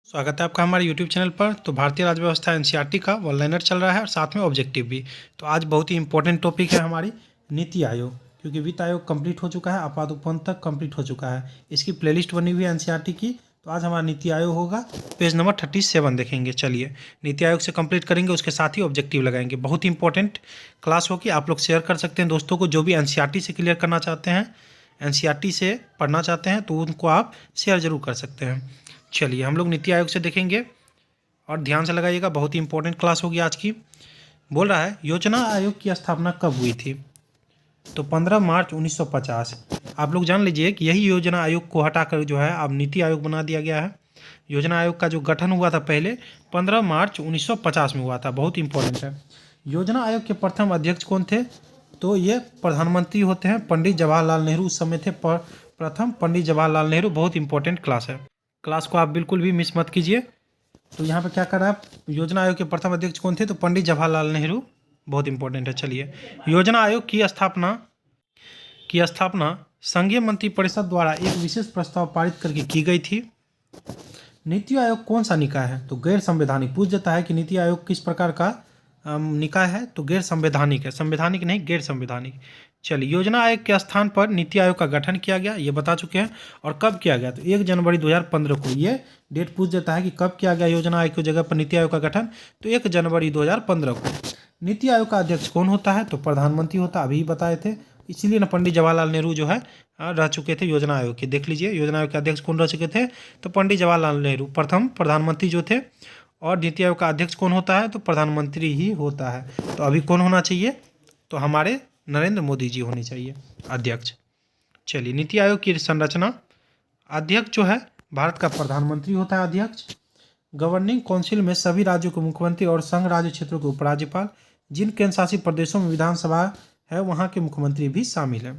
स्वागत है आपका हमारे YouTube चैनल पर। तो भारतीय राज्य व्यवस्था एनसीईआरटी का ऑनलाइनर चल रहा है और साथ में ऑब्जेक्टिव भी। तो आज बहुत ही इंपॉर्टेंट टॉपिक है हमारी नीति आयोग, क्योंकि वित्त आयोग कंप्लीट हो चुका है, आपात उपवन तक कंप्लीट हो चुका है। इसकी प्लेलिस्ट बनी हुई है एनसीईआरटी की। तो आज हमारा नीति आयोग होगा, पेज नंबर 37 देखेंगे। चलिए नीति आयोग से कंप्लीट करेंगे, उसके साथ ही ऑब्जेक्टिव लगाएंगे। बहुत ही इंपॉर्टेंट क्लास होगी, आप लोग शेयर कर सकते हैं दोस्तों को। जो भी एनसीईआरटी से क्लियर करना चाहते हैं, एनसीईआरटी से पढ़ना चाहते हैं, तो उनको आप शेयर जरूर कर सकते हैं। चलिए हम लोग नीति आयोग से देखेंगे और ध्यान से लगाइएगा, बहुत ही इंपॉर्टेंट क्लास होगी आज की। बोल रहा है योजना आयोग की स्थापना कब हुई थी? तो 15 मार्च 1950। आप लोग जान लीजिए कि यही योजना आयोग को हटाकर जो है अब नीति आयोग बना दिया गया है। योजना आयोग का जो गठन हुआ था पहले 15 मार्च 1950 में हुआ था। बहुत इंपॉर्टेंट है। योजना आयोग के प्रथम अध्यक्ष कौन थे? तो ये प्रधानमंत्री होते हैं, पंडित जवाहरलाल नेहरू उस समय थे प्रथम पंडित जवाहरलाल नेहरू। बहुत इंपॉर्टेंट क्लास है, क्लास को आप बिल्कुल भी मिस मत कीजिए। तो यहाँ पे क्या कर रहा है, योजना आयोग के प्रथम अध्यक्ष कौन थे? तो पंडित जवाहरलाल नेहरू। बहुत इंपॉर्टेंट है। चलिए योजना आयोग की स्थापना संघीय मंत्रिपरिषद द्वारा एक विशेष प्रस्ताव पारित करके की गई थी। नीति आयोग कौन सा निकाय है? तो गैर संवैधानिक। पूछ जाता है कि नीति आयोग किस प्रकार का निकाय है, तो गैर संवैधानिक है, संवैधानिक नहीं, गैर संवैधानिक। चलिए योजना आयोग के स्थान पर नीति आयोग का गठन किया गया, ये बता चुके हैं। और कब किया गया? तो 1 जनवरी 2015 को। ये डेट पूछ देता है कि कब किया गया योजना आयोग की जगह पर नीति आयोग का गठन, तो 1 जनवरी 2015 को। नीति आयोग का अध्यक्ष कौन होता है? तो प्रधानमंत्री होता, अभी बताए थे। इसीलिए ना पंडित जवाहरलाल नेहरू जो है रह चुके थे योजना आयोग के। देख लीजिए योजना आयोग के अध्यक्ष कौन रह चुके थे? तो पंडित जवाहरलाल नेहरू प्रथम प्रधानमंत्री जो थे। और नीति आयोग का अध्यक्ष कौन होता है? तो प्रधानमंत्री ही होता है। तो अभी कौन होना चाहिए? तो हमारे नरेंद्र मोदी जी होने चाहिए अध्यक्ष। चलिए नीति आयोग की संरचना। अध्यक्ष जो है भारत का प्रधानमंत्री होता है अध्यक्ष। गवर्निंग काउंसिल में सभी राज्यों के मुख्यमंत्री और संघ राज्य क्षेत्रों के उपराज्यपाल, जिन केंद्र शासित प्रदेशों में विधानसभा है वहाँ के मुख्यमंत्री भी शामिल हैं।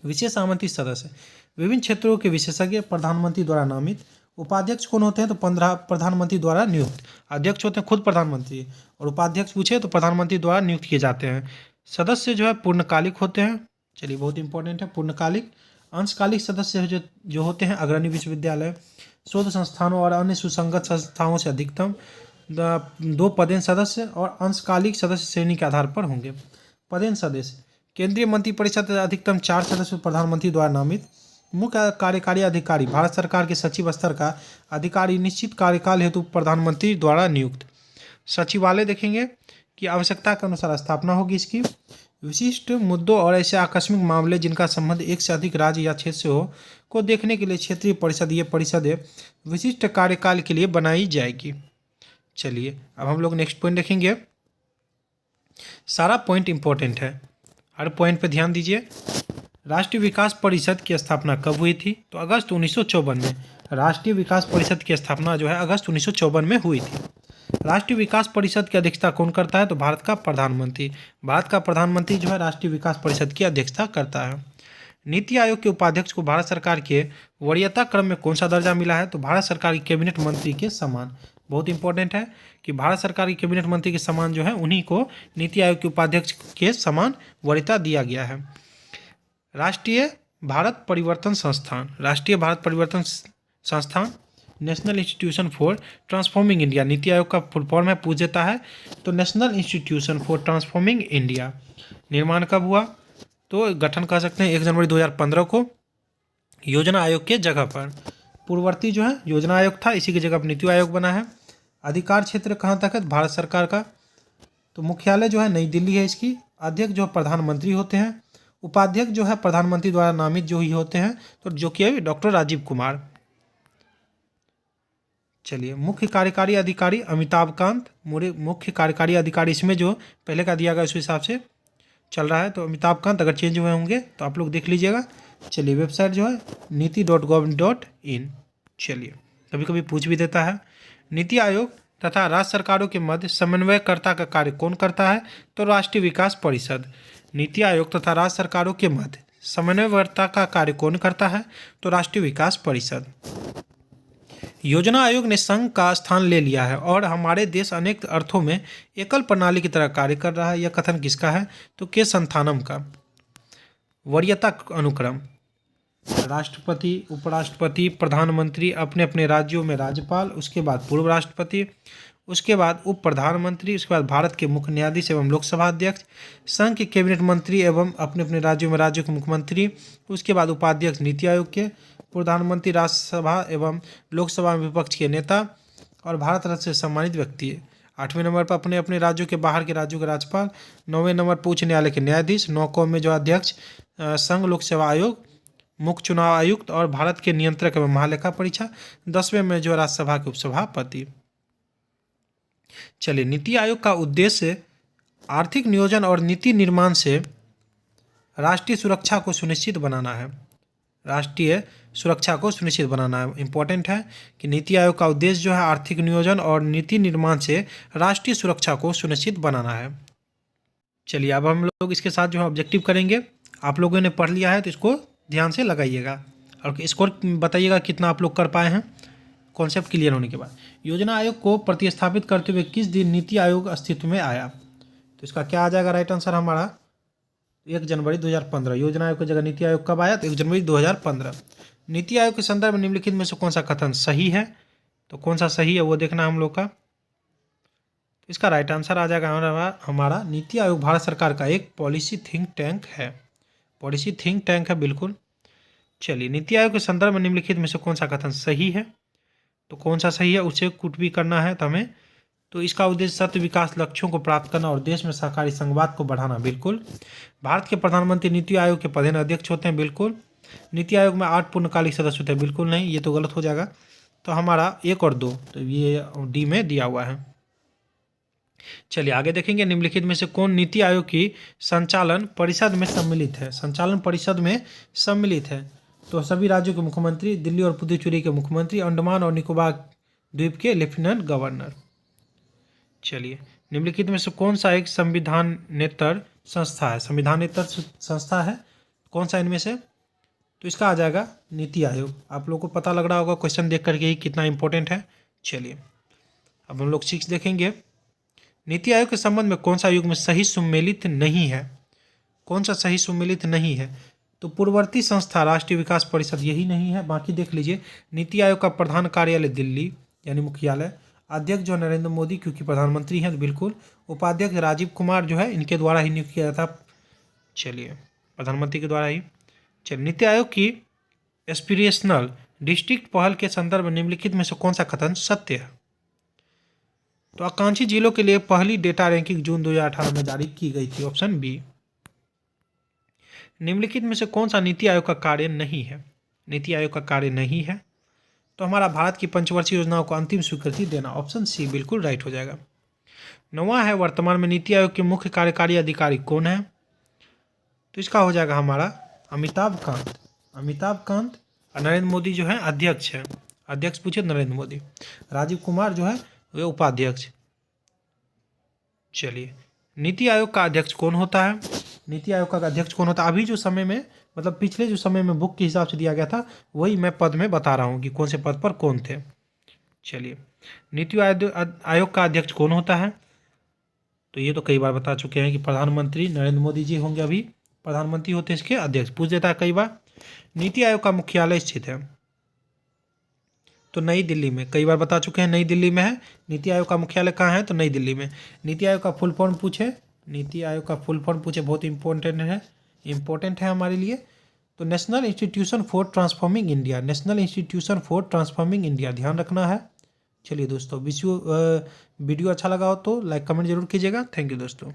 विशेष आमंत्रित सदस्य विभिन्न क्षेत्रों के विशेषज्ञ, प्रधानमंत्री द्वारा नामित। उपाध्यक्ष कौन होते हैं? तो 15 प्रधानमंत्री द्वारा नियुक्त। अध्यक्ष होते हैं खुद प्रधानमंत्री, और उपाध्यक्ष पूछे तो प्रधानमंत्री द्वारा नियुक्त किए जाते हैं। सदस्य जो है पूर्णकालिक होते हैं। चलिए बहुत इंपॉर्टेंट है पूर्णकालिक। अंशकालिक सदस्य जो होते हैं अग्रणी विश्वविद्यालय, शोध संस्थानों और अन्य सुसंगत संस्थाओं से अधिकतम 2 पदेन सदस्य और अंशकालिक सदस्य श्रेणी के आधार पर होंगे। पदेन सदस्य केंद्रीय मंत्रिपरिषद अधिकतम 4 सदस्य प्रधानमंत्री द्वारा नामित। मुख्य कार्यकारी अधिकारी भारत सरकार के सचिव स्तर का अधिकारी, निश्चित कार्यकाल हेतु प्रधानमंत्री द्वारा नियुक्त। सचिवालय देखेंगे कि आवश्यकता के अनुसार स्थापना होगी इसकी। विशिष्ट मुद्दों और ऐसे आकस्मिक मामले जिनका संबंध एक से अधिक राज्य या क्षेत्र से हो को देखने के लिए क्षेत्रीय परिषद, ये परिषदें विशिष्ट कार्यकाल के लिए बनाई जाएगी। चलिए अब हम लोग नेक्स्ट पॉइंट देखेंगे। सारा पॉइंट इंपॉर्टेंट है, हर पॉइंट पे ध्यान दीजिए। राष्ट्रीय विकास परिषद की स्थापना कब हुई थी? तो अगस्त 1954 में। राष्ट्रीय विकास परिषद की स्थापना जो है अगस्त 1954 में हुई थी। राष्ट्रीय विकास परिषद की अध्यक्षता कौन करता है? तो भारत का प्रधानमंत्री। भारत का प्रधानमंत्री जो है राष्ट्रीय विकास परिषद की अध्यक्षता करता है। नीति आयोग के उपाध्यक्ष को भारत सरकार के वरीयता क्रम में कौन सा दर्जा मिला है? तो भारत सरकार की कैबिनेट मंत्री के समान। बहुत इंपॉर्टेंट है कि भारत सरकार की कैबिनेट मंत्री के समान जो है उन्हीं को नीति आयोग के उपाध्यक्ष के समान वरीयता दिया गया है। राष्ट्रीय भारत परिवर्तन संस्थान, राष्ट्रीय भारत परिवर्तन संस्थान, national institution for transforming India. NITI Aayog का फुल फॉर्म है, पूछ देता है तो national institution for transforming India. निर्माण कब हुआ? तो गठन कर सकते हैं 1 जनवरी 2015 को योजना आयोग के जगह पर। पूर्ववर्ती जो है योजना आयोग था, इसी की जगह पर नीति आयोग बना है। अधिकार क्षेत्र कहाँ तक है? भारत सरकार का। तो मुख्यालय जो है नई दिल्ली है इसकी। अध्यक्ष जो प्रधानमंत्री होते हैं। उपाध्यक्ष जो है प्रधानमंत्री द्वारा नामित जो ही होते हैं, तो जो कि है डॉक्टर राजीव कुमार। चलिए मुख्य कार्यकारी अधिकारी अमिताभ कांत। मुख्य कार्यकारी अधिकारी इसमें जो पहले का दिया गया उस हिसाब से चल रहा है, तो अमिताभ कांत। अगर चेंज हुए होंगे तो आप लोग देख लीजिएगा। चलिए वेबसाइट जो है नीति.gov.in। चलिए कभी कभी पूछ भी देता है। नीति आयोग तथा राज्य सरकारों के मध्य समन्वयकर्ता का कार्य कौन करता है? तो राष्ट्रीय विकास परिषद। नीति आयोग तथा राज्य सरकारों के मध्य समन्वयकर्ता का कार्य कौन करता है? तो राष्ट्रीय विकास परिषद। योजना आयोग ने संघ का स्थान ले लिया है और हमारे देश अनेक अर्थों में एकल प्रणाली की तरह कार्य कर रहा है। यह कथन किसका है? तो के संथानम का। वरीयता अनुक्रम राष्ट्रपति, उपराष्ट्रपति, प्रधानमंत्री, अपने अपने राज्यों में राज्यपाल, उसके बाद पूर्व राष्ट्रपति, उसके बाद उप प्रधानमंत्री, उसके बाद भारत के मुख्य न्यायाधीश एवं लोकसभा अध्यक्ष, संघ के कैबिनेट मंत्री एवं अपने अपने राज्यों में राज्यों के मुख्यमंत्री, उसके बाद उपाध्यक्ष नीति आयोग के, प्रधानमंत्री राज्यसभा एवं लोकसभा में विपक्ष के नेता और भारत रत्न से सम्मानित व्यक्ति है। 8वें नंबर पर अपने अपने राज्यों के बाहर के राज्यों के राज्यपाल, 9वें नंबर पर उच्च न्यायालय के न्यायाधीश, 9 में जो अध्यक्ष संघ लोक सेवा आयोग, मुख्य चुनाव आयुक्त और भारत के नियंत्रक एवं महालेखा परीक्षा, 10वें में जो राज्यसभा के उपसभापति। चलिए, नीति आयोग का उद्देश्य आर्थिक नियोजन और नीति निर्माण से राष्ट्रीय सुरक्षा को सुनिश्चित बनाना है। राष्ट्रीय सुरक्षा को सुनिश्चित बनाना है। इंपॉर्टेंट है कि नीति आयोग का उद्देश्य जो है आर्थिक नियोजन और नीति निर्माण से राष्ट्रीय सुरक्षा को सुनिश्चित बनाना है। चलिए, अब हम लोग इसके साथ जो है ऑब्जेक्टिव करेंगे। आप लोगों ने पढ़ लिया है तो इसको ध्यान से लगाइएगा और स्कोर बताइएगा कितना आप लोग कर पाए हैं कॉन्सेप्ट क्लियर होने के बाद। योजना आयोग को प्रतिस्थापित करते हुए किस दिन नीति आयोग अस्तित्व में आया? तो इसका क्या आ जाएगा राइट आंसर हमारा 1 जनवरी 2015। योजना आयोग की जगह नीति आयोग कब आया? तो 1 जनवरी 2015। नीति आयोग के संदर्भ में निम्नलिखित में से कौन सा कथन सही है? तो कौन सा सही है वो देखना हम लोग का। इसका राइट आंसर आ जाएगा हमारा नीति आयोग भारत सरकार का एक पॉलिसी थिंक टैंक है। पॉलिसी थिंक टैंक है, बिल्कुल। चलिए, नीति आयोग के संदर्भ में निम्नलिखित में से कौन सा कथन सही है? तो कौन सा सही है उसे कुछ भी करना है तो हमें। तो इसका उद्देश्य सतत विकास लक्ष्यों को प्राप्त करना और देश में सहकारी संघवाद को बढ़ाना, बिल्कुल। भारत के प्रधानमंत्री नीति आयोग के प्रधान अध्यक्ष होते हैं, बिल्कुल। नीति आयोग में 8 पूर्णकालिक सदस्य होते हैं, बिल्कुल नहीं, ये तो गलत हो जाएगा। तो हमारा 1 और 2 तो ये डी में दिया हुआ है। चलिए आगे देखेंगे, निम्नलिखित में से कौन नीति आयोग की संचालन परिषद में सम्मिलित है? संचालन परिषद में सम्मिलित है तो सभी राज्यों के मुख्यमंत्री, दिल्ली और पुदुचेरी के मुख्यमंत्री, अंडमान और निकोबार द्वीप के लेफ्टिनेंट गवर्नर। चलिए, निम्नलिखित में से कौन सा एक संविधानेतर संस्था है? संविधानेतर संस्था है कौन सा इनमें से? तो इसका आ जाएगा नीति आयोग। आप लोगों को पता लग रहा होगा क्वेश्चन देख करके ही कितना इंपॉर्टेंट है। चलिए, अब हम लोग 6 देखेंगे। नीति आयोग के संबंध में कौन सा युग में सही सुमेलित नहीं है? कौन सा सही सुमेलित नहीं है? तो पूर्ववर्ती संस्था राष्ट्रीय विकास परिषद यही नहीं है। बाकी देख लीजिए, नीति आयोग का प्रधान कार्यालय दिल्ली यानी मुख्यालय, अध्यक्ष जो नरेंद्र मोदी क्योंकि प्रधानमंत्री हैं, तो बिल्कुल। उपाध्यक्ष राजीव कुमार जो है इनके द्वारा ही नियुक्त किया था। चलिए, प्रधानमंत्री के द्वारा ही। चलिए, नीति आयोग की एस्पिरेशनल डिस्ट्रिक्ट पहल के संदर्भ में निम्नलिखित में से कौन सा कथन सत्य है? तो आकांक्षी जिलों के लिए पहली डेटा रैंकिंग जून 2018 में जारी की गई थी, ऑप्शन बी। निम्नलिखित में से कौन सा नीति आयोग का कार्य नहीं है? नीति आयोग का कार्य नहीं है तो हमारा भारत की पंचवर्षीय योजनाओं को अंतिम स्वीकृति देना, ऑप्शन सी बिल्कुल राइट हो जाएगा। 9वां है, वर्तमान में नीति आयोग के मुख्य कार्यकारी अधिकारी कौन है? तो इसका हो जाएगा हमारा अमिताभ कांत। अमिताभ कांत और नरेंद्र मोदी जो है अध्यक्ष है। अध्यक्ष पूछे नरेंद्र मोदी, राजीव कुमार जो है वे उपाध्यक्ष। चलिए, नीति आयोग का अध्यक्ष कौन होता है? नीति आयोग का अध्यक्ष कौन होता है? अभी जो समय में मतलब पिछले जो समय में बुक के हिसाब से दिया गया था वही मैं पद में बता रहा हूँ कि कौन से पद पर कौन थे। चलिए, नीति आयोग का अध्यक्ष कौन होता है? तो ये तो कई बार बता चुके हैं कि प्रधानमंत्री नरेंद्र मोदी जी होंगे, अभी प्रधानमंत्री होते हैं इसके अध्यक्ष, पूछ देता है कई बार। नीति आयोग का मुख्यालय स्थित है तो नई दिल्ली में, कई बार बता चुके हैं नई दिल्ली में है। नीति आयोग का मुख्यालय कहाँ है? तो नई दिल्ली में। नीति आयोग का फुल फॉर्म पूछे, नीति आयोग का फुल फॉर्म पूछे, बहुत इंपॉर्टेंट है हमारे लिए। तो national institution for transforming India, national institution for transforming India, ध्यान रखना है। चलिए दोस्तों, वीडियो अच्छा लगा हो तो लाइक कमेंट जरूर कीजिएगा। थैंक यू दोस्तों।